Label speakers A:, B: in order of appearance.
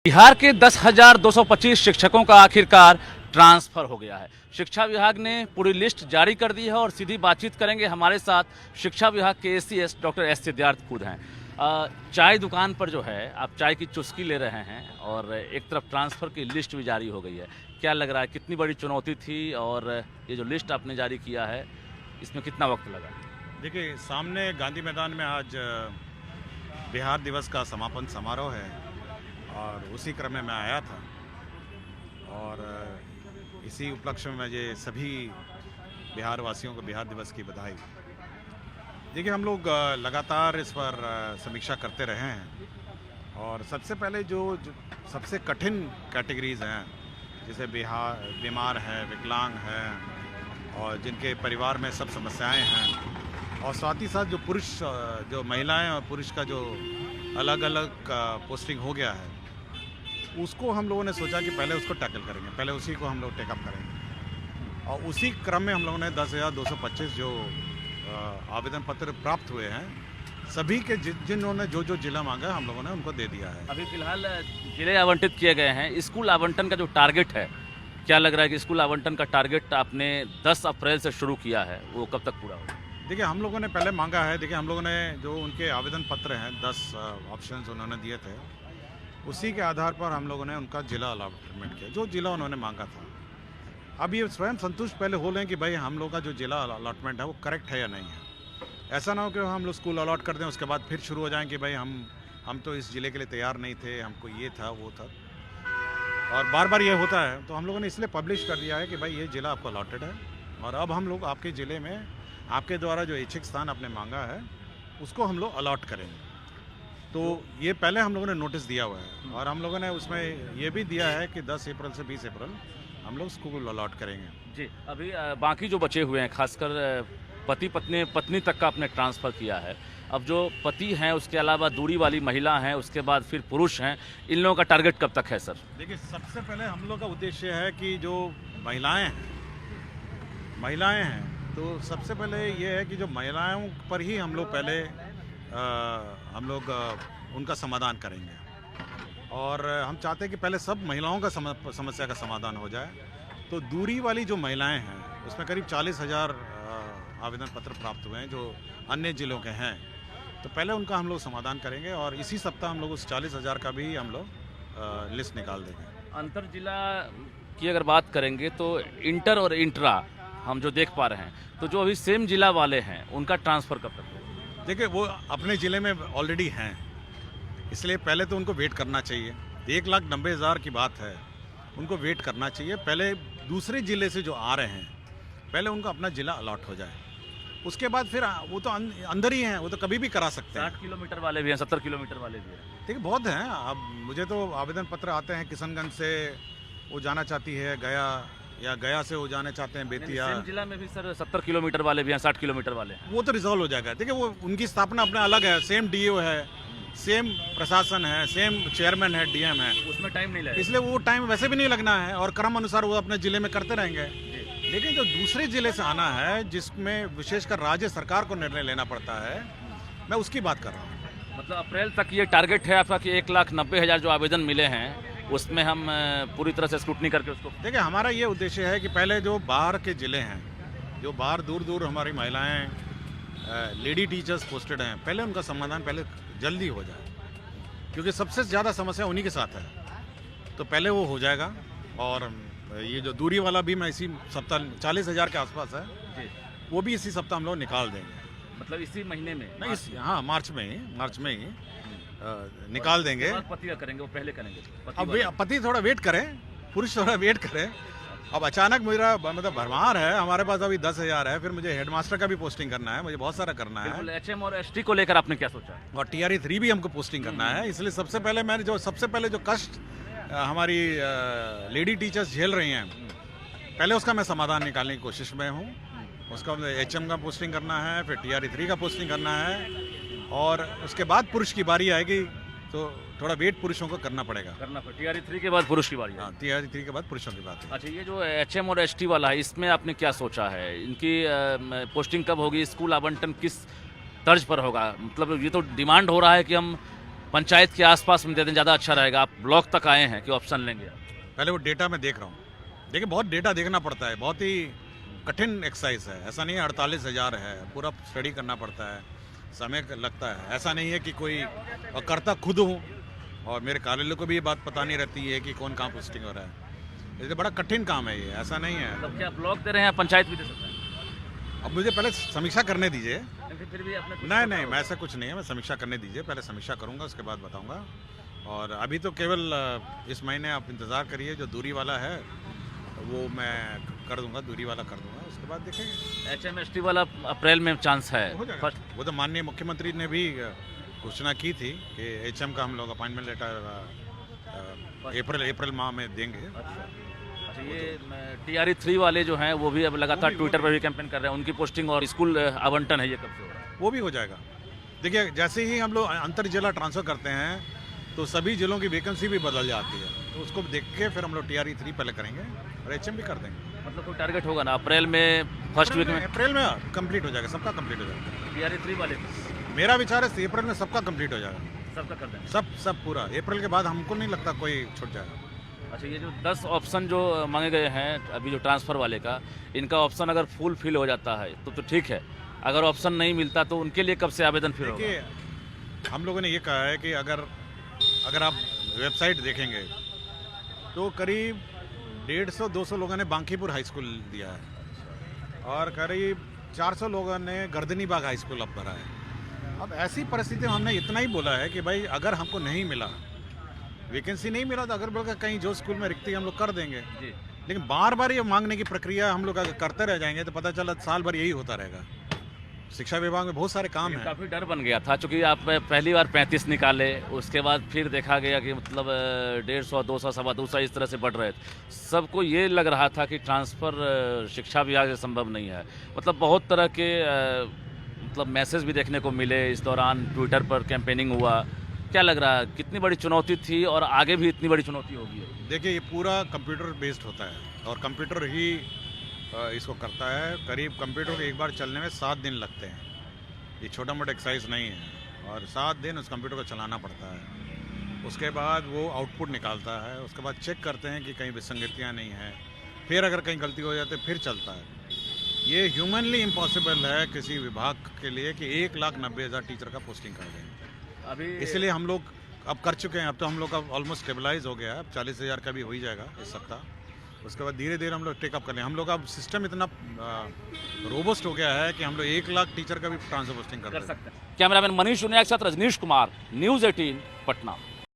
A: बिहार के 10,225 शिक्षकों का आखिरकार ट्रांसफर हो गया है। शिक्षा विभाग ने पूरी लिस्ट जारी कर दी है और सीधी बातचीत करेंगे हमारे साथ शिक्षा विभाग के एसीएस डॉक्टर एस सिद्धार्थ खुद हैं। चाय दुकान पर जो है आप चाय की चुस्की ले रहे हैं और एक तरफ ट्रांसफ़र की लिस्ट भी जारी हो गई है। क्या लग रहा है, कितनी बड़ी चुनौती थी और ये जो लिस्ट आपने जारी किया है इसमें कितना वक्त लगा?
B: देखिए, सामने गांधी मैदान में आज बिहार दिवस का समापन समारोह है और उसी क्रम में मैं आया था और इसी उपलक्ष्य में मुझे सभी बिहार वासियों को बिहार दिवस की बधाई। देखिए, हम लोग लगातार इस पर समीक्षा करते रहे हैं और सबसे पहले जो सबसे कठिन कैटेगरीज हैं, जैसे बीमार है, विकलांग हैं और जिनके परिवार में सब समस्याएं हैं, और साथ ही साथ जो पुरुष, जो महिलाएं और पुरुष का जो अलग अलग पोस्टिंग हो गया है, उसको हम लोगों ने सोचा कि पहले उसको टैकल करेंगे, पहले उसी को हम लोग टेकअप करेंगे। और उसी क्रम में हम लोगों ने 10,225 जो आवेदन पत्र प्राप्त हुए हैं, सभी के जिन्होंने जो जिला मांगा हम लोगों ने उनको दे दिया है।
A: अभी फिलहाल जिले आवंटित किए गए हैं। स्कूल आवंटन का जो टारगेट है, क्या लग रहा है कि स्कूल आवंटन का टारगेट आपने 10 अप्रैल से शुरू किया है, वो कब तक पूरा होगा?
B: देखिए, हम लोगों ने पहले मांगा है। देखिए, हम लोगों ने जो उनके आवेदन पत्र हैं, 10 ऑप्शंस उन्होंने दिए थे, उसी के आधार पर हम लोगों ने उनका जिला अलॉटमेंट किया, जो जिला उन्होंने मांगा था। अब ये स्वयं संतुष्ट पहले हो लें कि भाई हम लोग का जो जिला अलॉटमेंट है वो करेक्ट है या नहीं है। ऐसा ना हो कि हम लोग स्कूल अलॉट कर दें, उसके बाद फिर शुरू हो जाएं कि भाई हम तो इस ज़िले के लिए तैयार नहीं थे, हमको ये था वो था, और बार बार ये होता है। तो हम लोगों ने इसलिए पब्लिश कर दिया है कि भाई ये ज़िला आपको अलॉटेड है और अब हम लोग आपके ज़िले में आपके द्वारा जो इच्छित स्थान आपने मांगा है उसको हम लोग अलॉट करेंगे। तो ये पहले हम लोगों ने नोटिस दिया हुआ है और हम लोगों ने उसमें ये भी दिया है कि 10 अप्रैल से 20 अप्रैल हम लोग स्कूल अलॉट करेंगे।
A: जी, अभी बाकी जो बचे हुए हैं, खासकर पति पत्नी तक का आपने ट्रांसफ़र किया है। अब जो पति हैं, उसके अलावा दूरी वाली महिला हैं, उसके बाद फिर पुरुष हैं, इन लोगों का टारगेट कब तक है सर?
B: देखिए, सबसे पहले हम लोग का उद्देश्य है कि जो महिलाएं हैं, तो सबसे पहले ये है कि जो महिलाओं पर ही हम लोग पहले उनका समाधान करेंगे और हम चाहते हैं कि पहले सब महिलाओं का समस्या का समाधान हो जाए। तो दूरी वाली जो महिलाएं हैं, उसमें करीब 40,000 आवेदन पत्र प्राप्त हुए हैं जो अन्य जिलों के हैं। तो पहले उनका हम लोग समाधान करेंगे और इसी सप्ताह हम लोग उस 40,000 का भी हम लोग लिस्ट निकाल देंगे।
A: अंतर जिला की अगर बात करेंगे तो इंटर और इंट्रा हम जो देख पा रहे हैं, तो जो अभी सेम जिला वाले हैं उनका ट्रांसफ़र कब तक होगा?
B: देखिए, वो अपने ज़िले में ऑलरेडी हैं, इसलिए पहले तो उनको वेट करना चाहिए। 1,90,000 की बात है, उनको वेट करना चाहिए। पहले दूसरे ज़िले से जो आ रहे हैं, पहले उनको अपना ज़िला अलॉट हो जाए, उसके बाद फिर वो तो अंदर ही हैं, वो तो कभी भी करा सकते हैं।
A: 60 किलोमीटर वाले भी हैं, 70 किलोमीटर वाले भी हैं।
B: देखिए, बहुत हैं। अब मुझे तो आवेदन पत्र आते हैं, किशनगंज से वो जाना चाहती है गया, या गया से वो जाना चाहते हैं बेतिया।
A: सेम जिला में भी सर 70 किलोमीटर वाले भी हैं, 60 किलोमीटर वाले हैं।
B: वो तो रिजॉल्व हो जाएगा। देखिए, वो उनकी स्थापना अपना अलग है, सेम डीओ है, सेम प्रशासन है, सेम चेयरमैन है, डीएम है,
A: उसमें टाइम नहीं लगेगा,
B: इसलिए वो टाइम वैसे भी नहीं लगना है और क्रम अनुसार वो अपने ज़िले में करते रहेंगे। लेकिन जो दूसरे ज़िले से आना है, जिसमें विशेषकर राज्य सरकार को निर्णय लेना पड़ता है, मैं उसकी बात कर रहा हूँ।
A: मतलब अप्रैल तक ये टारगेट है आपका कि 1,90,000 जो आवेदन मिले हैं उसमें हम पूरी तरह से स्क्रूटनी करके उसको।
B: देखिए, हमारा ये उद्देश्य है कि पहले जो बाहर के ज़िले हैं, जो बाहर दूर दूर हमारी महिलाएं लेडी टीचर्स पोस्टेड हैं, पहले उनका समाधान पहले जल्दी हो जाए, क्योंकि सबसे ज़्यादा समस्या उन्हीं के साथ है। तो पहले वो हो जाएगा और ये जो दूरी वाला भी मैं इसी सप्ताह 40,000 के आसपास है, वो भी इसी सप्ताह हम लोग निकाल देंगे।
A: मतलब इसी महीने में?
B: नहीं, हाँ, मार्च में ही निकाल देंगे।
A: पति का करेंगे, वो पहले करेंगे?
B: अब पति थोड़ा वेट करें, पुरुष थोड़ा वेट करें। अब अचानक मेरा मतलब भरमार है, हमारे पास अभी 10,000 है, फिर मुझे हेडमास्टर का भी पोस्टिंग करना है, मुझे बहुत सारा करना है।
A: एचएम और एसटी को लेकर आपने क्या सोचा?
B: और TRE 3 भी हमको पोस्टिंग करना है, इसलिए सबसे पहले जो कष्ट हमारी लेडी टीचर्स झेल रही हैं, पहले उसका मैं समाधान निकालने की कोशिश में हूँ। उसका HM का पोस्टिंग करना है, फिर TRE 3 का पोस्टिंग करना है और उसके बाद पुरुष की बारी आएगी, तो थोड़ा वेट पुरुषों को करना पड़ेगा।
A: TRE 3 के बाद पुरुष की बारी है।
B: हाँ, TRE 3 के बाद पुरुषों की बात है।
A: अच्छा, ये जो HM और ST वाला है, इसमें आपने क्या सोचा है? इनकी पोस्टिंग कब होगी? स्कूल आवंटन किस तर्ज पर होगा? मतलब ये तो डिमांड हो रहा है कि हम पंचायत के आसपास में दे दें, ज़्यादा अच्छा रहेगा। आप ब्लॉक तक आए हैं कि ऑप्शन लेंगे आप?
B: पहले वो डेटा मैं देख रहा हूँ। देखिए बहुत डेटा देखना पड़ता है, बहुत ही कठिन एक्सरसाइज है। ऐसा नहीं है 48,000 है, पूरा स्टडी करना पड़ता है, समय लगता है। ऐसा नहीं है कि कोई और करता खुद हूँ और मेरे कार्यालय को भी ये बात पता नहीं रहती है कि कौन कहाँ पोस्टिंग हो रहा है। इसलिए बड़ा कठिन काम है ये, ऐसा नहीं है।
A: मतलब क्या ब्लॉक दे रहे हैं, पंचायत भी दे सकते हैं?
B: अब मुझे पहले समीक्षा करने दीजिए।
A: लेकिन फिर भी आपने कुछ
B: नहीं
A: सोचा
B: नहीं,
A: होगा।
B: मैं ऐसा कुछ नहीं है, मैं समीक्षा करने दीजिए। पहले समीक्षा करूंगा, उसके बाद बताऊंगा। और अभी तो केवल इस महीने आप इंतज़ार करिए, जो दूरी वाला है वो मैं कर दूंगा, दूरी वाला कर दूंगा, उसके बाद देखेंगे।
A: HMST वाला अप्रैल में चांस है?
B: हो जाएगा।
A: फर्स्ट
B: वो तो माननीय मुख्यमंत्री ने भी घोषणा की थी कि HM का हम लोग अपॉइंटमेंट लेटर अप्रैल माह में देंगे।
A: अच्छा, ये TRE 3 वाले जो हैं वो भी अब लगातार ट्विटर पर भी कैंपेन कर रहे हैं। उनकी पोस्टिंग और स्कूल आवंटन है, ये कब से हो रहा है?
B: वो भी हो जाएगा। देखिए जैसे ही हम लोग अंतर जिला ट्रांसफ़र करते हैं तो सभी जिलों की वैकेंसी भी बदल जाती है, तो उसको देख के फिर हम लोग TRE 3 पहले करेंगे और HM भी कर देंगे।
A: मतलब कोई टारगेट होगा ना अप्रैल में, फर्स्ट वीक में?
B: अप्रैल में कंप्लीट हो जाएगा, सबका कंप्लीट हो जाएगा।
A: TRE 3 वाले
B: मेरा विचार है अप्रैल में सबका कंप्लीट हो जाएगा,
A: सबका कर देंगे।
B: सब पूरा। अप्रैल के बाद हमको नहीं लगता कोई छूट जाएगा।
A: अच्छा, ये जो 10 ऑप्शन जो मांगे गए हैं अभी जो ट्रांसफ़र वाले का, इनका ऑप्शन अगर फुल फिल हो जाता है तो ठीक है, अगर ऑप्शन नहीं मिलता तो उनके लिए कब से आवेदन फिर होगा?
B: देखिए हम लोगों ने ये कहा है कि अगर आप वेबसाइट देखेंगे तो करीब 150-200 लोगों ने बांकीपुर हाई स्कूल दिया है और करीब 400 लोगों ने गर्दनी बाग हाई स्कूल अब भरा है। अब ऐसी परिस्थिति में हमने इतना ही बोला है कि भाई अगर हमको नहीं मिला, वैकेंसी नहीं मिला, तो अगर बोल कहीं जो स्कूल में रिक्ति हम लोग कर देंगे।
A: जी।
B: लेकिन बार बार ये मांगने की प्रक्रिया हम लोग अगर करते रह जाएंगे तो पता चला साल भर यही होता रहेगा। शिक्षा विभाग में बहुत सारे काम हैं।
A: काफ़ी डर बन गया था, चूँकि आप पहली बार 35 निकाले, उसके बाद फिर देखा गया कि मतलब 150, 200, 225 इस तरह से बढ़ रहे थे। सबको ये लग रहा था कि ट्रांसफ़र शिक्षा विभाग से संभव नहीं है। मतलब बहुत तरह के मतलब मैसेज भी देखने को मिले इस दौरान, ट्विटर पर कैंपेनिंग हुआ। क्या लग रहा है, कितनी बड़ी चुनौती थी और आगे भी इतनी बड़ी चुनौती होगी?
B: देखिए ये पूरा कंप्यूटर बेस्ड होता है और कंप्यूटर ही इसको करता है। करीब कंप्यूटर को एक बार चलने में 7 दिन लगते हैं। ये छोटा मोटा एक्सरसाइज नहीं है और 7 दिन उस कंप्यूटर को चलाना पड़ता है। उसके बाद वो आउटपुट निकालता है, उसके बाद चेक करते हैं कि कहीं विसंगतियाँ नहीं हैं, फिर अगर कहीं गलती हो जाती है फिर चलता है। ये ह्यूमनली इम्पॉसिबल है किसी विभाग के लिए कि 1,90,000 टीचर का पोस्टिंग कर दें।
A: अभी
B: इसलिए हम लोग अब कर चुके हैं। अब तो हम लोग का ऑलमोस्ट स्टेबलाइज हो गया है। अब 40,000 का भी हो ही जाएगा इस सप्ताह। उसके बाद धीरे धीरे हम लोग टेकअप कर लें। हम लोग का सिस्टम इतना रोबस्ट हो गया है कि हम लोग 1,00,000 टीचर का भी ट्रांसफर पोस्टिंग कर सकते हैं।
A: कैमरामैन मनीष उनिया के साथ रजनीश कुमार, न्यूज़ 18 पटना।